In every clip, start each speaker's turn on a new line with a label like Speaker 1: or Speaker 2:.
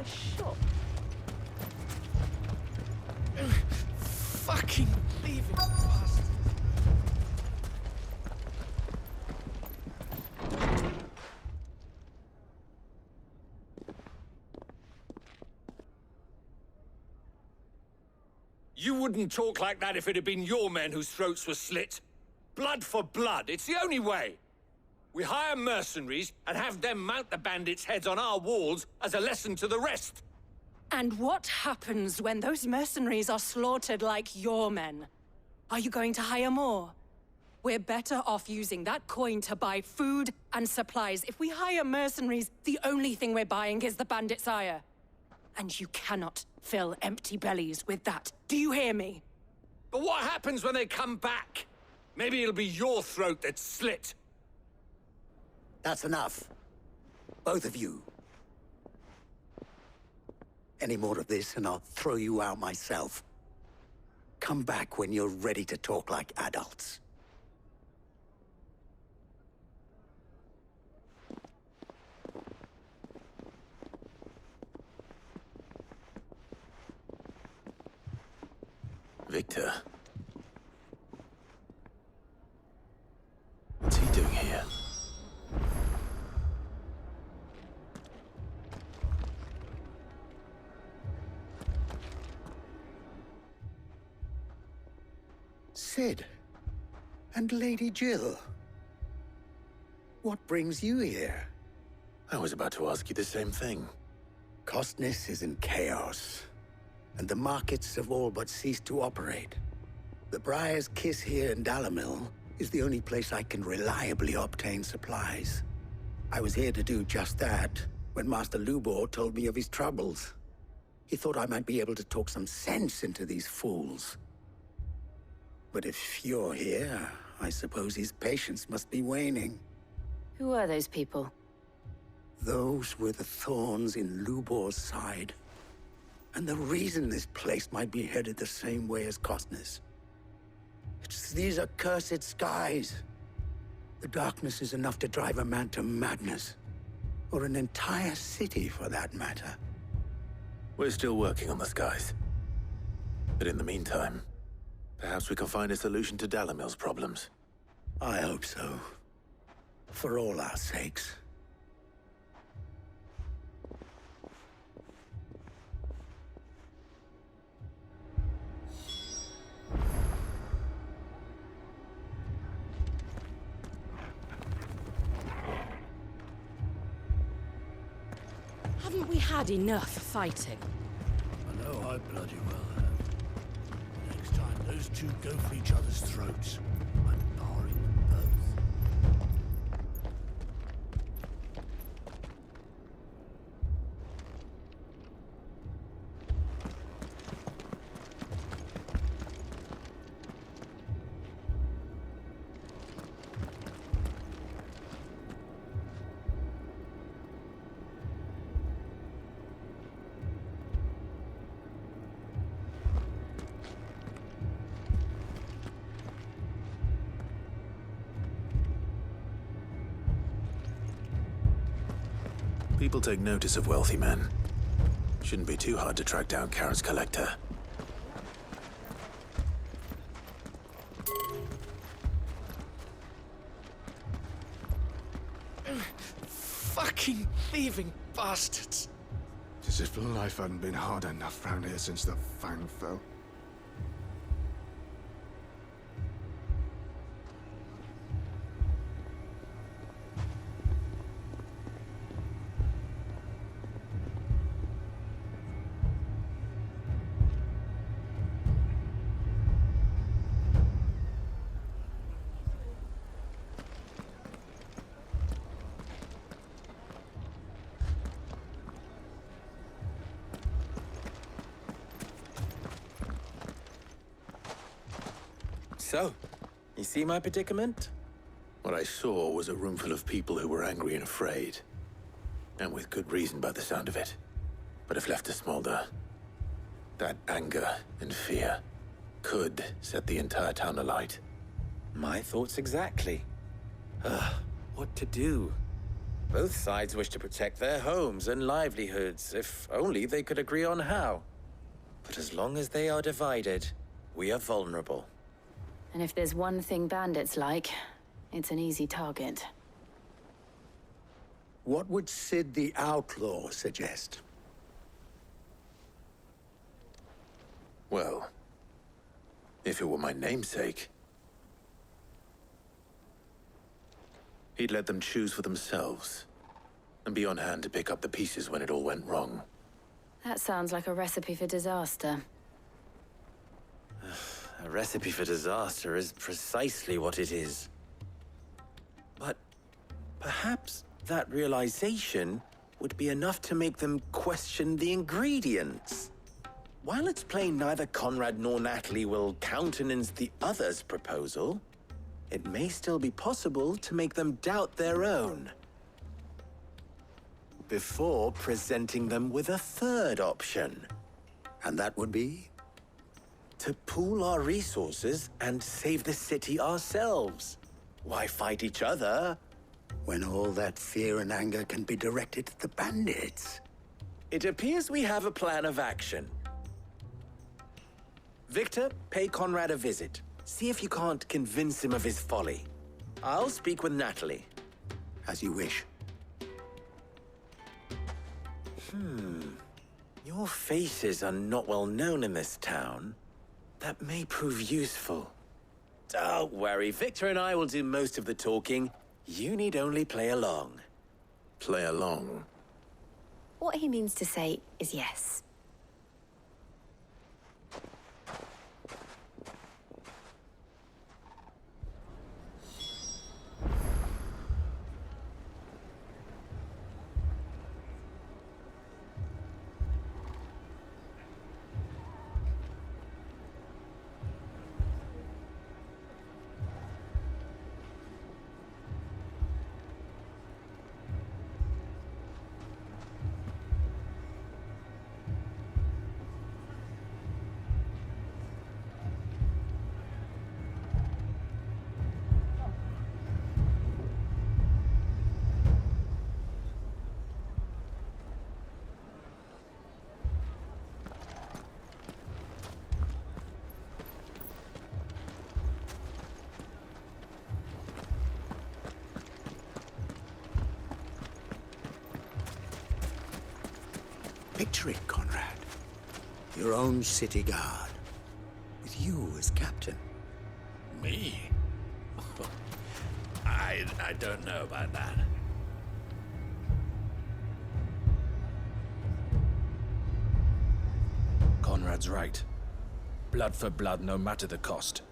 Speaker 1: shop. Fucking thieving bastard.
Speaker 2: You wouldn't talk like that if it had been your men whose throats were slit. Blood for blood, it's the only way. We hire mercenaries and have them mount the bandits' heads on our walls as a lesson to the rest.
Speaker 3: And what happens when those mercenaries are slaughtered like your men? Are you going to hire more? We're better off using that coin to buy food and supplies. If we hire mercenaries, the only thing we're buying is the bandit's ire. And you cannot fill empty bellies with that. Do you hear me?
Speaker 2: But what happens when they come back? Maybe it'll be your throat that's slit.
Speaker 4: That's enough. Both of you. Any more of this and I'll throw you out myself. Come back when you're ready to talk like adults.
Speaker 5: Victor. What's he doing here?
Speaker 4: Sid. And Lady Jill. What brings you here?
Speaker 5: I was about to ask you the same thing.
Speaker 4: Costness is in chaos, and the markets have all but ceased to operate. The Briar's Kiss here in Dalimil is the only place I can reliably obtain supplies. I was here to do just that when Master Lubor told me of his troubles. He thought I might be able to talk some sense into these fools. But if you're here, I suppose his patience must be waning.
Speaker 6: Who are those people?
Speaker 4: Those were the thorns in Lubor's side. And the reason this place might be headed the same way as Costness. It's these accursed skies. The darkness is enough to drive a man to madness. Or an entire city, for that matter.
Speaker 5: We're still working on the skies. But in the meantime, perhaps we can find a solution to Dalimil's problems.
Speaker 4: I hope so. For all our sakes.
Speaker 6: Haven't we had enough fighting?
Speaker 7: I know I bloody well have. Next time those two go for each other's throats, I'm barring them both.
Speaker 5: People take notice of wealthy men. Shouldn't be too hard to track down Karen's collector.
Speaker 1: Fucking thieving bastards.
Speaker 8: As if life hadn't been hard enough round here since the Fang fell.
Speaker 9: So, you see my predicament?
Speaker 5: What I saw was a room full of people who were angry and afraid. And with good reason by the sound of it. But if left to smolder, that anger and fear could set the entire town alight.
Speaker 9: My thoughts exactly. What to do? Both sides wish to protect their homes and livelihoods, if only they could agree on how. But as long as they are divided, we are vulnerable.
Speaker 6: And if there's one thing bandits like, it's an easy target.
Speaker 4: What would Sid the Outlaw suggest?
Speaker 5: Well, if it were my namesake, he'd let them choose for themselves, and be on hand to pick up the pieces when it all went wrong.
Speaker 6: That sounds like a recipe for disaster.
Speaker 9: A recipe for disaster is precisely what it is. But perhaps that realization would be enough to make them question the ingredients. While it's plain neither Conrad nor Natalie will countenance the other's proposal, it may still be possible to make them doubt their own. Before presenting them with a third option.
Speaker 4: And that would be?
Speaker 9: To pool our resources and save the city ourselves. Why fight each other?
Speaker 4: When all that fear and anger can be directed at the bandits.
Speaker 9: It appears we have a plan of action. Victor, pay Conrad a visit. See if you can't convince him of his folly. I'll speak with Natalie.
Speaker 4: As you wish.
Speaker 9: Your faces are not well known in this town. That may prove useful. Don't worry, Victor and I will do most of the talking. You need only play along.
Speaker 5: Play along.
Speaker 10: What he means to say is yes.
Speaker 4: Picture it, Conrad. Your own city guard. With you as captain.
Speaker 7: Me? I don't know about that.
Speaker 1: Conrad's right. Blood for blood, no matter the cost.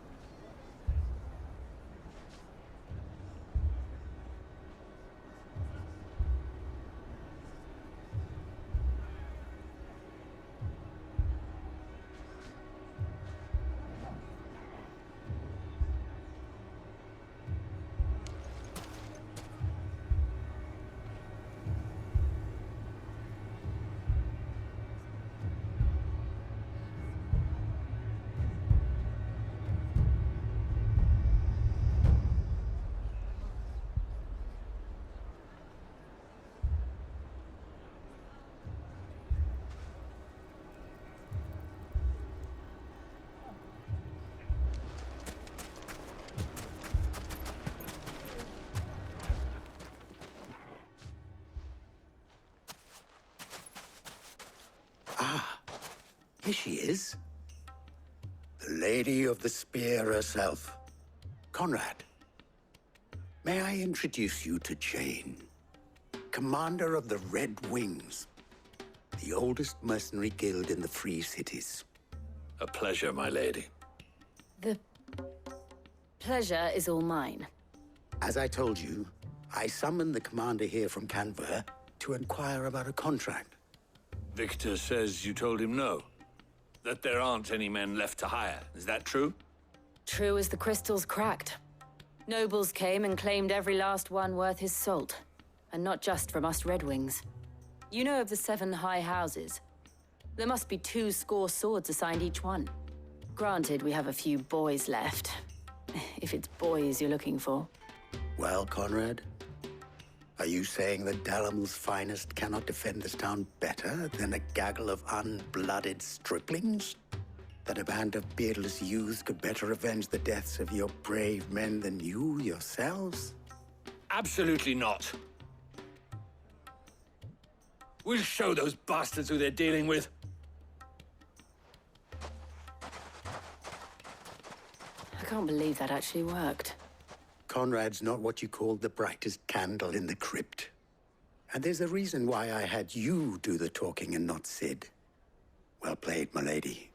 Speaker 4: Here she is. The Lady of the Spear herself. Conrad, may I introduce you to Jane, commander of the Red Wings, the oldest mercenary guild in the Free Cities.
Speaker 7: A pleasure, my lady.
Speaker 6: The pleasure is all mine.
Speaker 4: As I told you, I summoned the commander here from Canver to inquire about a contract.
Speaker 7: Victor says you told him no. That there aren't any men left to hire. Is that true?
Speaker 6: True as the crystals cracked. Nobles came and claimed every last one worth his salt. And not just from us Red Wings. You know of the 7 high houses. There must be 2 swords assigned each one. Granted, we have a few boys left. If it's boys you're looking for.
Speaker 4: Well, Conrad, Are you saying that Dalimil's finest cannot defend this town better than a gaggle of unblooded striplings? That a band of beardless youths could better avenge the deaths of your brave men than you yourselves?
Speaker 2: Absolutely not. We'll show those bastards who they're dealing with.
Speaker 6: I can't believe that actually worked.
Speaker 4: Conrad's not what you called the brightest candle in the crypt. And there's a reason why I had you do the talking and not Sid. Well played, milady.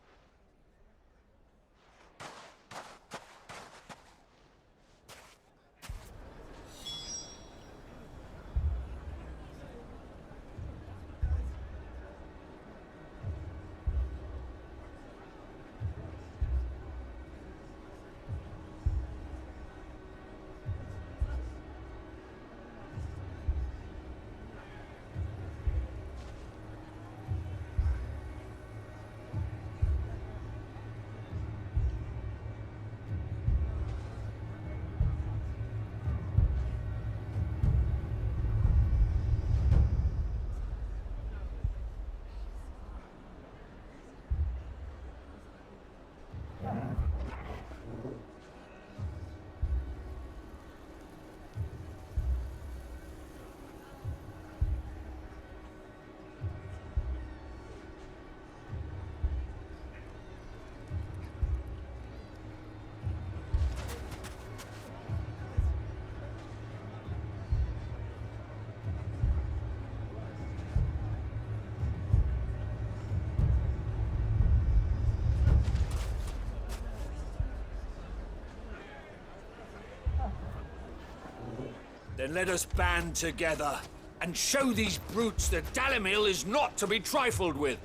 Speaker 2: Then let us band together and show these brutes that Dalimil is not to be trifled with.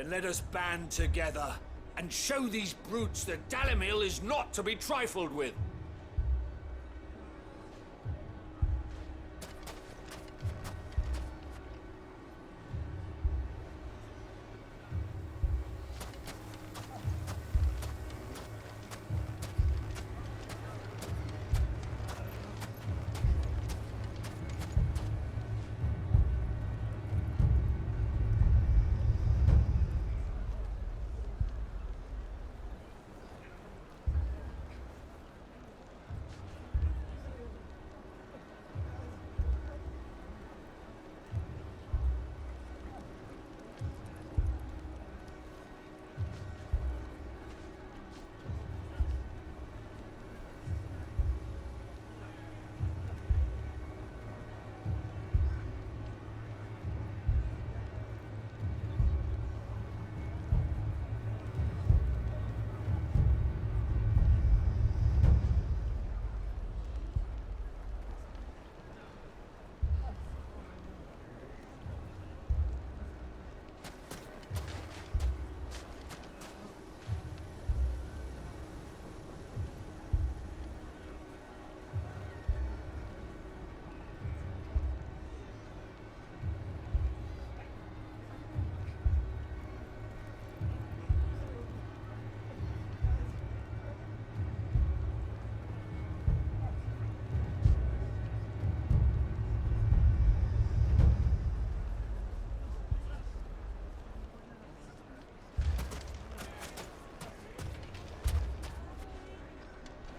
Speaker 2: Then let us band together and show these brutes that Dalimil is not to be trifled with.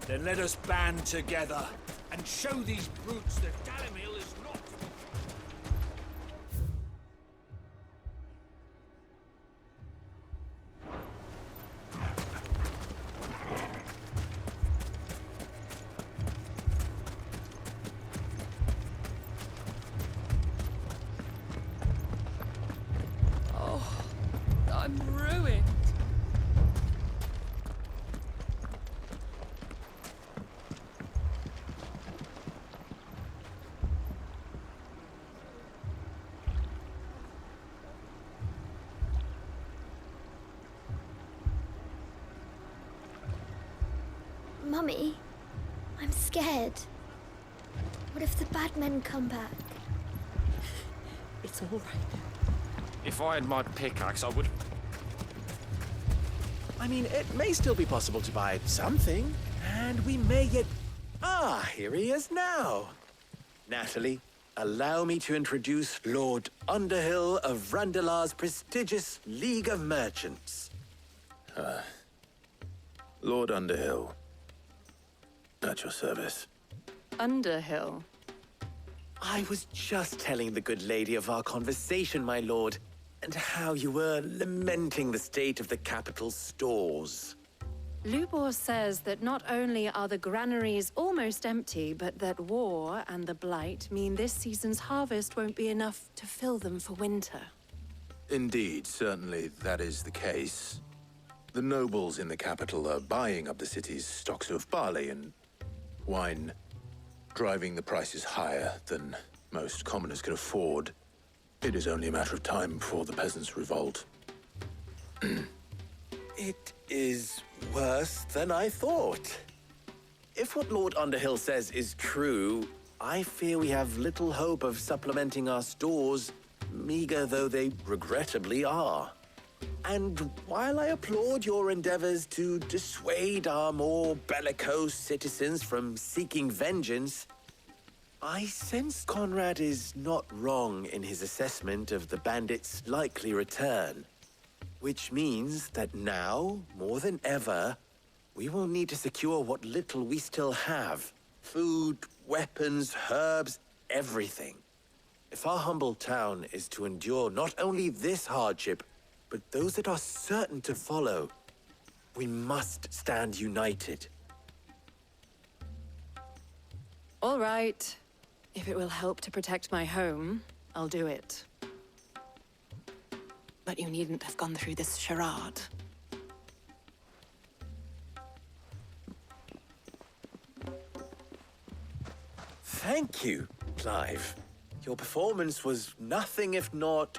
Speaker 2: Then let us band together and show these brutes that Dalimil is not...
Speaker 3: I'm ruined.
Speaker 10: Mummy, I'm scared. What if the bad men come back?
Speaker 3: It's all right.
Speaker 1: If I had my pickaxe, I would...
Speaker 9: I mean, it may still be possible to buy something, and we may yet... Ah, here he is now. Natalie, allow me to introduce Lord Underhill of Randalar's prestigious League of Merchants.
Speaker 5: Lord Underhill. At your service.
Speaker 3: Underhill.
Speaker 9: I was just telling the good lady of our conversation, my lord, and how you were lamenting the state of the capital's stores.
Speaker 3: Lubor says that not only are the granaries almost empty, but that war and the Blight mean this season's harvest won't be enough to fill them for winter.
Speaker 5: Indeed, certainly that is the case. The nobles in the capital are buying up the city's stocks of barley and wine, driving the prices higher than most commoners can afford. It is only a matter of time before the peasants revolt.
Speaker 9: It is worse than I thought. If what Lord Underhill says is true, I fear we have little hope of supplementing our stores, meager though they regrettably are. And while I applaud your endeavors to dissuade our more bellicose citizens from seeking vengeance, I sense Conrad is not wrong in his assessment of the bandits' likely return. Which means that now, more than ever, we will need to secure what little we still have. Food, weapons, herbs, everything. If our humble town is to endure not only this hardship, but those that are certain to follow, we must stand united.
Speaker 3: All right. If it will help to protect my home, I'll do it. But you needn't have gone through this charade.
Speaker 9: Thank you, Clive. Your performance was nothing if not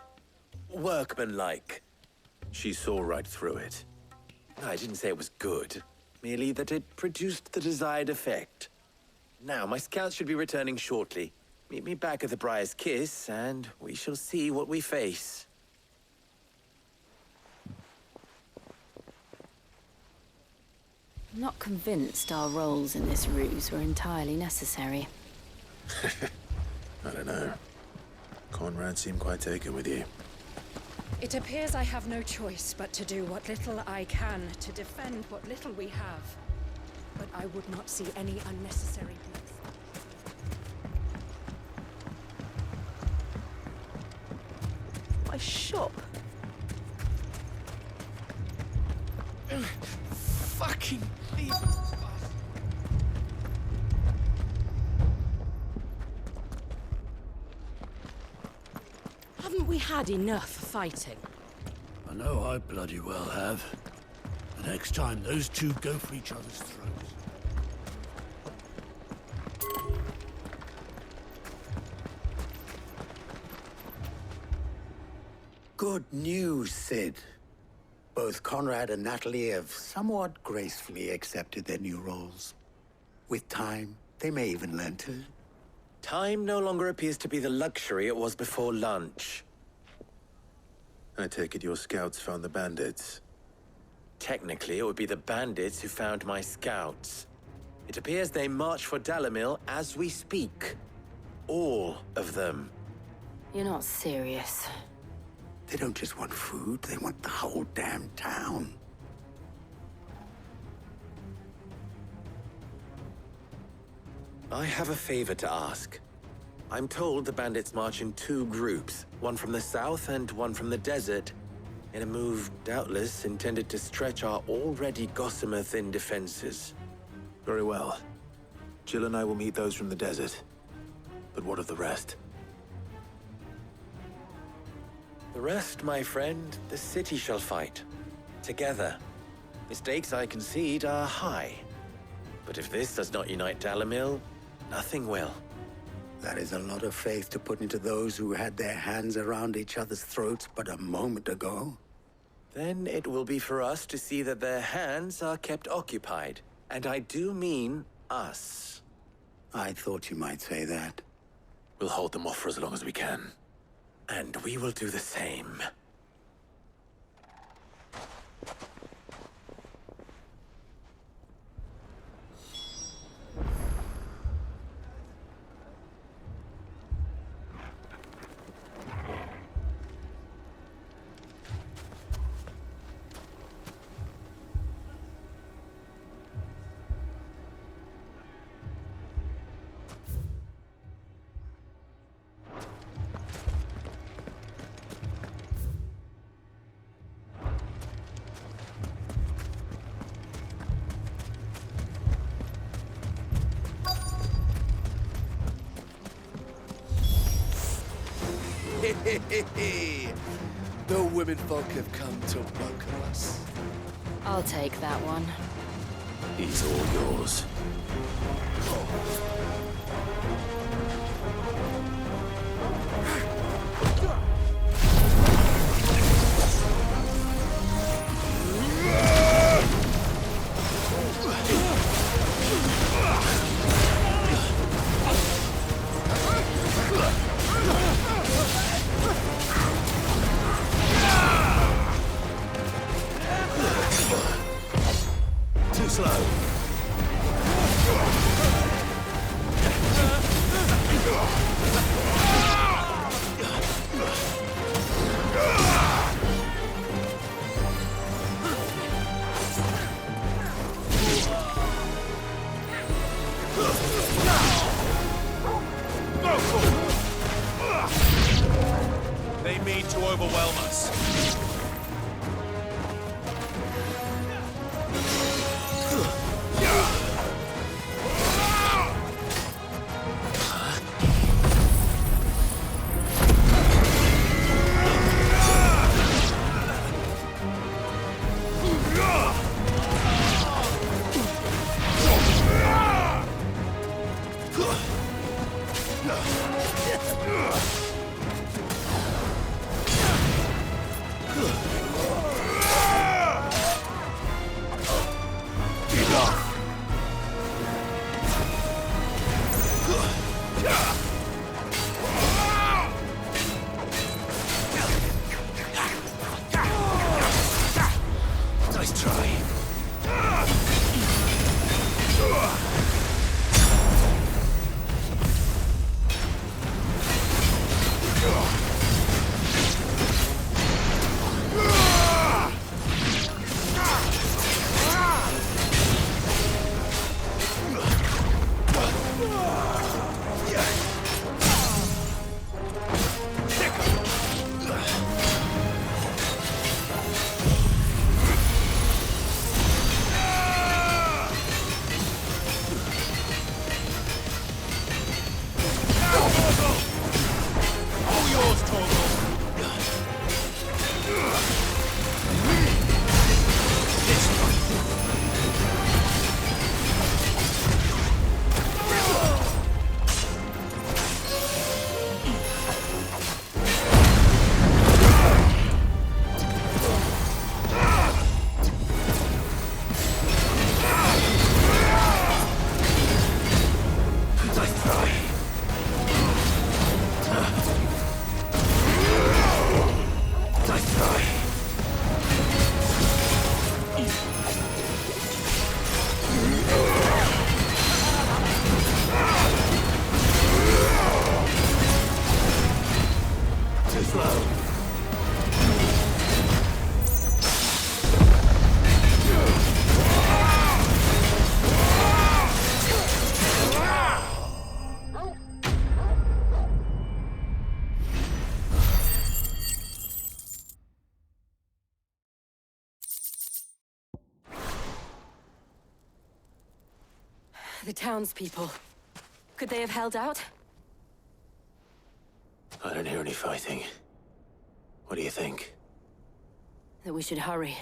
Speaker 9: workmanlike.
Speaker 5: She saw right through it.
Speaker 9: I didn't say it was good, merely that it produced the desired effect. Now, my scouts should be returning shortly. Meet me back at the Briar's Kiss, and we shall see what we face.
Speaker 6: I'm not convinced our roles in this ruse were entirely necessary.
Speaker 5: I don't know. Conrad seemed quite taken with you.
Speaker 3: It appears I have no choice but to do what little I can to defend what little we have. But I would not see any unnecessary deaths.
Speaker 6: My shop?
Speaker 9: Fucking thief!
Speaker 11: Haven't we had enough fighting?
Speaker 7: I know I bloody well have. The next time those two go for each other's throats.
Speaker 4: Good news, Sid. Both Conrad and Natalie have somewhat gracefully accepted their new roles. With time, they may even learn to...
Speaker 9: Time no longer appears to be the luxury it was before lunch.
Speaker 5: I take it your scouts found the bandits.
Speaker 9: Technically, it would be the bandits who found my scouts. It appears they march for Dalimil as we speak. All of them.
Speaker 6: You're not serious.
Speaker 4: They don't just want food, they want the whole damn town.
Speaker 9: I have a favor to ask. I'm told the bandits march in two groups, one from the south and one from the desert, in a move doubtless intended to stretch our already gossamer-thin defenses.
Speaker 5: Very well. Jill and I will meet those from the desert. But what of the rest?
Speaker 9: The rest, my friend, the city shall fight. Together. The stakes, I concede, are high. But if this does not unite Dalimil, nothing will.
Speaker 4: That is a lot of faith to put into those who had their hands around each other's throats but a moment ago.
Speaker 9: Then it will be for us to see that their hands are kept occupied. And I do mean us.
Speaker 4: I thought you might say that.
Speaker 5: We'll hold them off for as long as we can.
Speaker 9: And we will do the same.
Speaker 7: The womenfolk have come to welcome us.
Speaker 6: I'll take that one.
Speaker 5: He's all yours.
Speaker 7: Too slow.
Speaker 1: They mean to overwhelm us.
Speaker 7: Nice try.
Speaker 6: The townspeople. Could they have held out?
Speaker 5: I don't hear any fighting. What do you think?
Speaker 6: That we should hurry.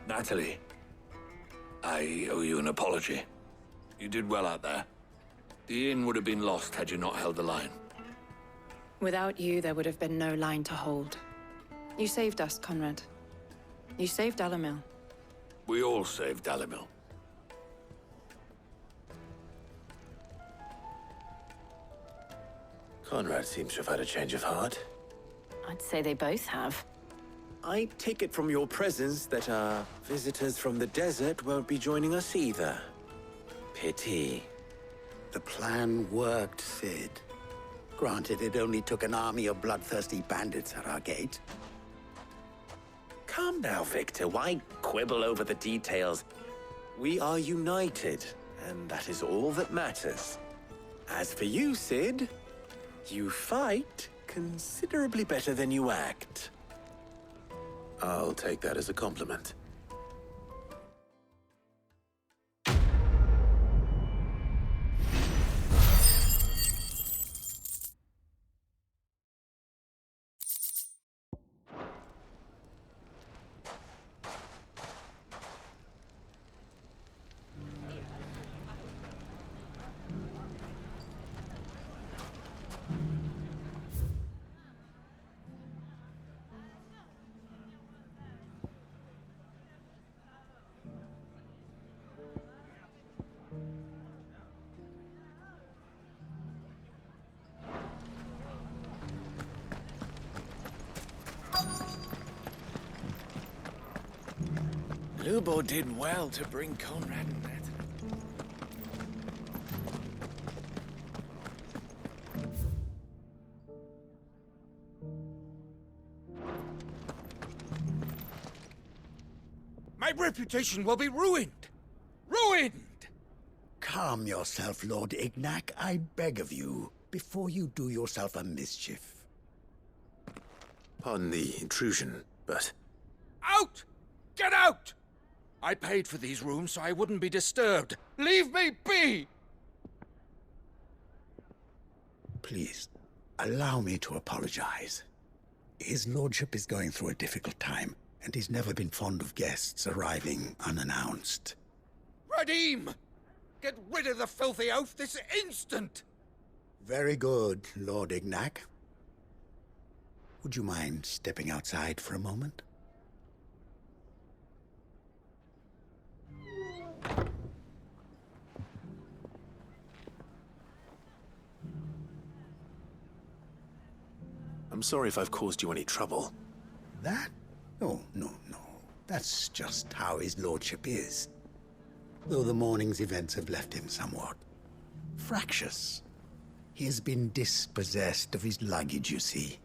Speaker 2: Natalie, I owe you an apology. You did well out there. The inn would have been lost had you not held the line.
Speaker 3: Without you, there would have been no line to hold. You saved us, Conrad. You saved Dalimil.
Speaker 2: We all saved Dalimil.
Speaker 5: Conrad seems to have had a change of heart.
Speaker 6: I'd say they both have.
Speaker 9: I take it from your presence that our visitors from the desert won't be joining us either. Pity.
Speaker 4: The plan worked, Sid. Granted, it only took an army of bloodthirsty bandits at our gate.
Speaker 9: Calm now, Victor. Why quibble over the details? We are united, and that is all that matters. As for you, Sid, you fight considerably better than you act.
Speaker 5: I'll take that as a compliment.
Speaker 1: Lubo did well to bring Conrad and Natalie. My reputation will be ruined! Ruined!
Speaker 4: Calm yourself, Lord Ignac, I beg of you, before you do yourself a mischief.
Speaker 5: Pardon the intrusion, but...
Speaker 1: Out! Get out! I paid for these rooms so I wouldn't be disturbed. Leave me be!
Speaker 4: Please, allow me to apologize. His lordship is going through a difficult time, and he's never been fond of guests arriving unannounced.
Speaker 1: Radim! Get rid of the filthy oaf this instant!
Speaker 4: Very good, Lord Ignac. Would you mind stepping outside for a moment?
Speaker 5: I'm sorry if I've caused you any trouble.
Speaker 4: That? Oh, no. That's just how his lordship is. Though the morning's events have left him somewhat fractious. He has been dispossessed of his luggage, you see.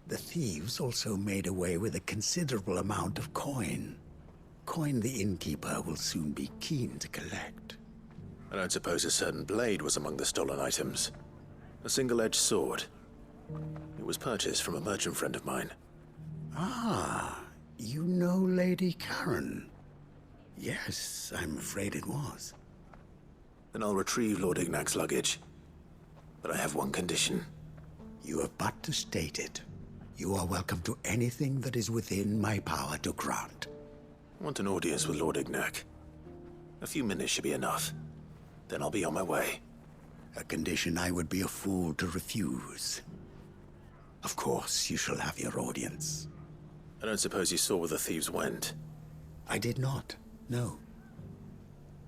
Speaker 4: The thieves also made away with a considerable amount of coin. Coin the innkeeper will soon be keen to collect.
Speaker 5: I don't suppose a certain blade was among the stolen items. A single-edged sword. It was purchased from a merchant friend of mine.
Speaker 4: Ah, you know Lady Karen. Yes, I'm afraid it was.
Speaker 5: Then I'll retrieve Lord Ignac's luggage. But I have one condition.
Speaker 4: You have but to state it. You are welcome to anything that is within my power to grant.
Speaker 5: I want an audience with Lord Ignac. A few minutes should be enough. Then I'll be on my way.
Speaker 4: A condition I would be a fool to refuse. Of course, you shall have your audience.
Speaker 5: I don't suppose you saw where the thieves went.
Speaker 4: I did not, no.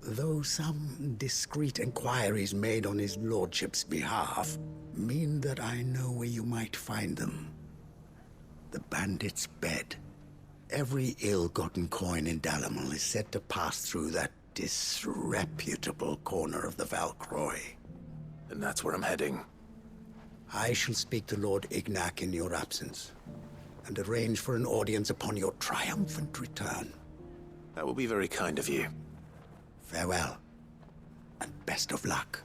Speaker 4: Though some discreet inquiries made on his lordship's behalf mean that I know where you might find them. The bandit's bed. Every ill-gotten coin in Dalimil is said to pass through that disreputable corner of the Valcroy.
Speaker 5: And that's where I'm heading.
Speaker 4: I shall speak to Lord Ignac in your absence, and arrange for an audience upon your triumphant return.
Speaker 5: That will be very kind of you.
Speaker 4: Farewell, and best of luck.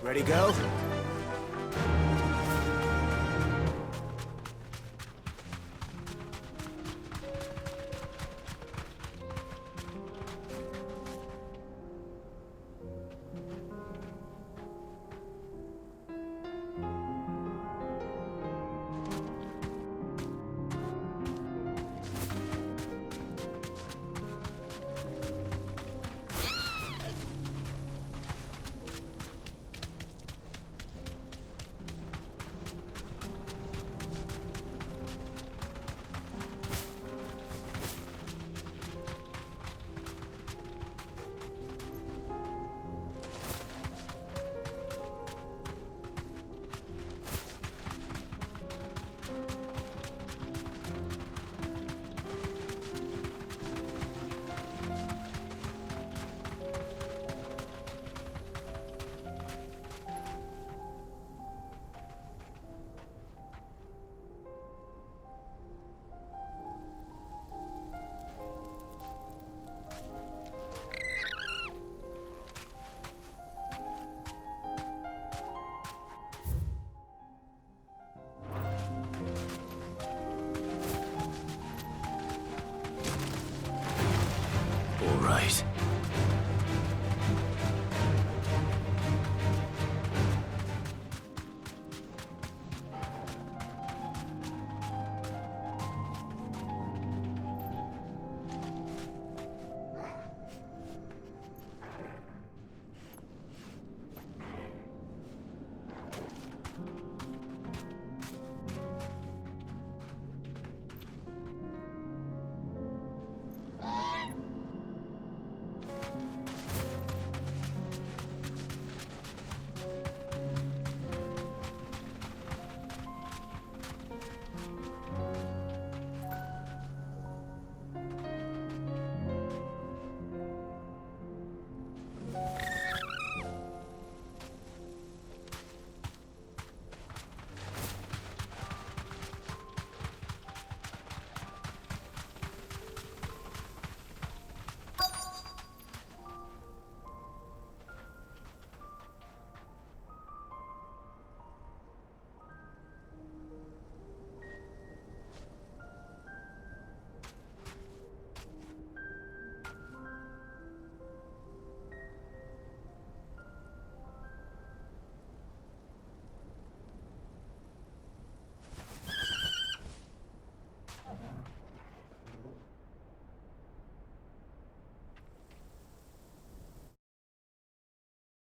Speaker 12: Ready, go?
Speaker 5: All right.